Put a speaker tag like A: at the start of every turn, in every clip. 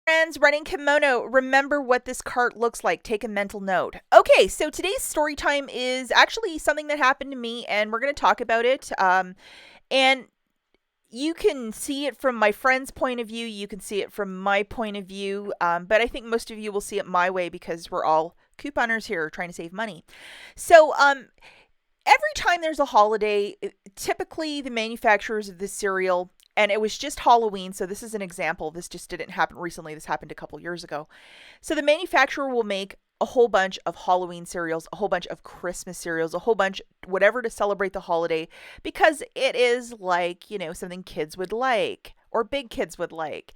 A: Friends, running kimono, remember what this cart looks like. Take a mental note. Okay, so today's story time is actually something that happened to me, and we're going to talk about it. And you can see it from my friend's point of view. You can see it from my point of view. But I think most of you will see it my way because we're all couponers here trying to save money. So, every time there's a holiday, typically the manufacturers of this cereal, and it was just Halloween, so this is an example. This just didn't happen recently. This happened a couple years ago. So the manufacturer will make a whole bunch of Halloween cereals, a whole bunch of Christmas cereals, a whole bunch, whatever to celebrate the holiday, because it is like, something kids would like or big kids would like.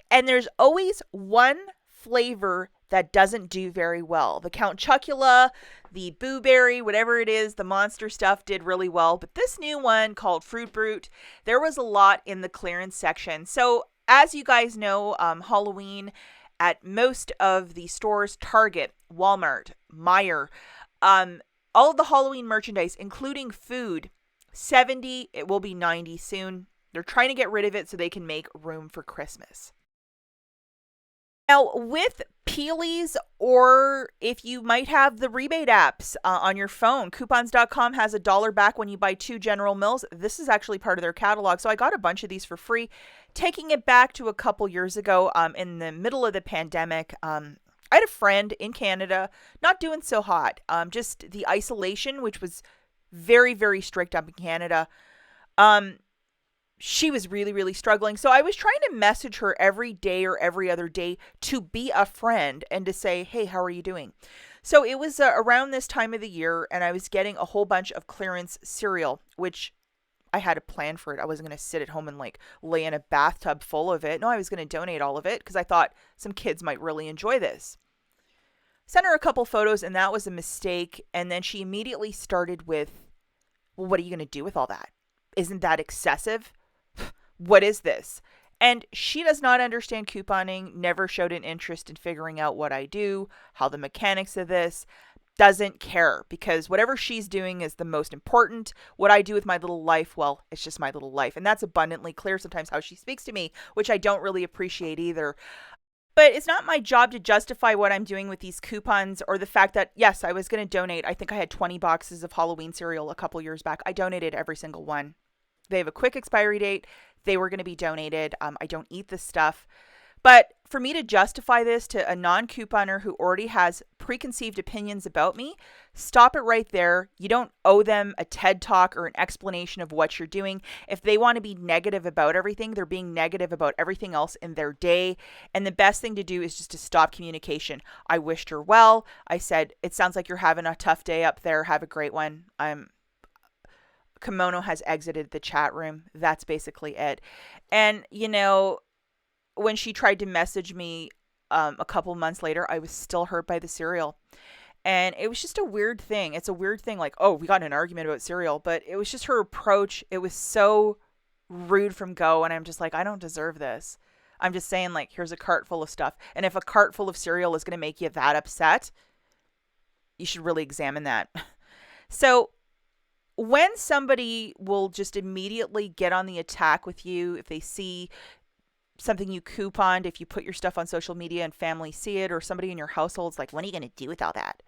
A: And there's always one flavor that doesn't do very well. The Count Chocula, the Boo Berry, whatever it is, the monster stuff did really well. But this new one called Fruit Brute, there was a lot in the clearance section. So as you guys know, Halloween at most of the stores, Target, Walmart, Meijer, all of the Halloween merchandise, including food, 70, it will be 90 soon. They're trying to get rid of it so they can make room for Christmas. Now, with Peelies, or if you might have the rebate apps on your phone, coupons.com has $1 back when you buy 2 General Mills. This is actually part of their catalog. So I got a bunch of these for free. Taking it back to a couple years ago, in the middle of the pandemic, I had a friend in Canada, not doing so hot. Just the isolation, which was very, very strict up in Canada. She was really, really struggling. So I was trying to message her every day or every other day to be a friend and to say, hey, how are you doing? So it was around this time of the year, and I was getting a whole bunch of clearance cereal, which I had a plan for it. I wasn't going to sit at home and lay in a bathtub full of it. No, I was going to donate all of it because I thought some kids might really enjoy this. Sent her a couple photos, and that was a mistake. And then she immediately started with, well, what are you going to do with all that? Isn't that excessive? What is this? And she does not understand couponing, never showed an interest in figuring out what I do, how the mechanics of this, doesn't care, because whatever she's doing is the most important. What I do with my little life, well, it's just my little life. And that's abundantly clear sometimes how she speaks to me, which I don't really appreciate either. But it's not my job to justify what I'm doing with these coupons or the fact that, yes, I was going to donate. I think I had 20 boxes of Halloween cereal a couple years back. I donated every single one. They have a quick expiry date. They were going to be donated. I don't eat this stuff. But for me to justify this to a non-couponer who already has preconceived opinions about me, stop it right there. You don't owe them a TED Talk or an explanation of what you're doing. If they want to be negative about everything, they're being negative about everything else in their day. And the best thing to do is just to stop communication. I wished her well. I said, it sounds like you're having a tough day up there. Have a great one. Kimono has exited the chat room. That's basically it. And, when she tried to message me a couple months later, I was still hurt by the cereal. And it was just a weird thing. It's a weird thing like, oh, we got in an argument about cereal. But it was just her approach. It was so rude from go. And I'm just like, I don't deserve this. I'm just saying, here's a cart full of stuff. And if a cart full of cereal is going to make you that upset, you should really examine that. So when somebody will just immediately get on the attack with you, if they see something you couponed, if you put your stuff on social media and family see it, or somebody in your household's like, what are you going to do with all that?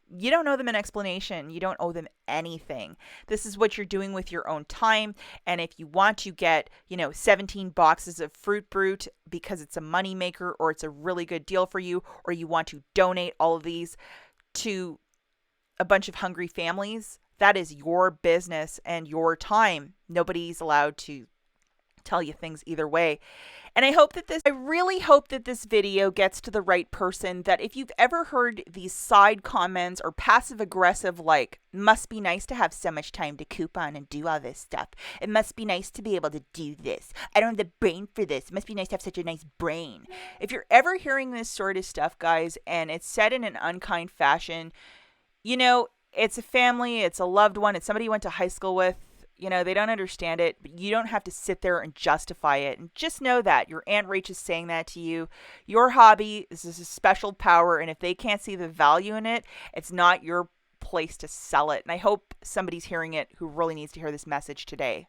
A: You don't owe them an explanation. You don't owe them anything. This is what you're doing with your own time. And if you want to get, 17 boxes of Fruit Brute because it's a moneymaker or it's a really good deal for you, or you want to donate all of these to a bunch of hungry families, that is your business and your time. Nobody's allowed to tell you things either way. And I really hope that this video gets to the right person, that if you've ever heard these side comments or passive aggressive, must be nice to have so much time to coupon and do all this stuff. It must be nice to be able to do this. I don't have the brain for this. It must be nice to have such a nice brain. If you're ever hearing this sort of stuff, guys, and it's said in an unkind fashion, it's a family, it's a loved one, it's somebody you went to high school with. They don't understand it, but you don't have to sit there and justify it. And just know that your Aunt Rach is saying that to you. Your hobby is a special power, and if they can't see the value in it, it's not your place to sell it. And I hope somebody's hearing it who really needs to hear this message today.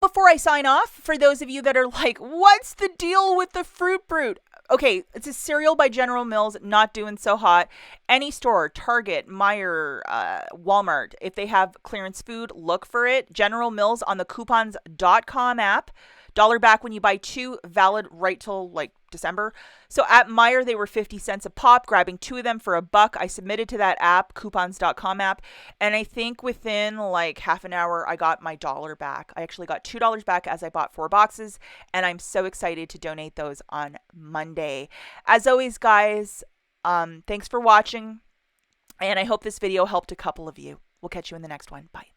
A: before I sign off, for those of you that are like, what's the deal with the Fruit Brute? Okay, it's a cereal by General Mills, not doing so hot. Any store, Target, Meijer, Walmart, if they have clearance food, look for it. General Mills on the coupons.com app. Dollar back when you buy two, valid right till like December. So at Meijer, they were 50 cents a pop, grabbing two of them for $1. I submitted to that app, coupons.com app, and I think within like half an hour, I got my dollar back. I actually got $2 back as I bought 4 boxes, and I'm so excited to donate those on Monday. As always, guys, thanks for watching, and I hope this video helped a couple of you. We'll catch you in the next one. Bye.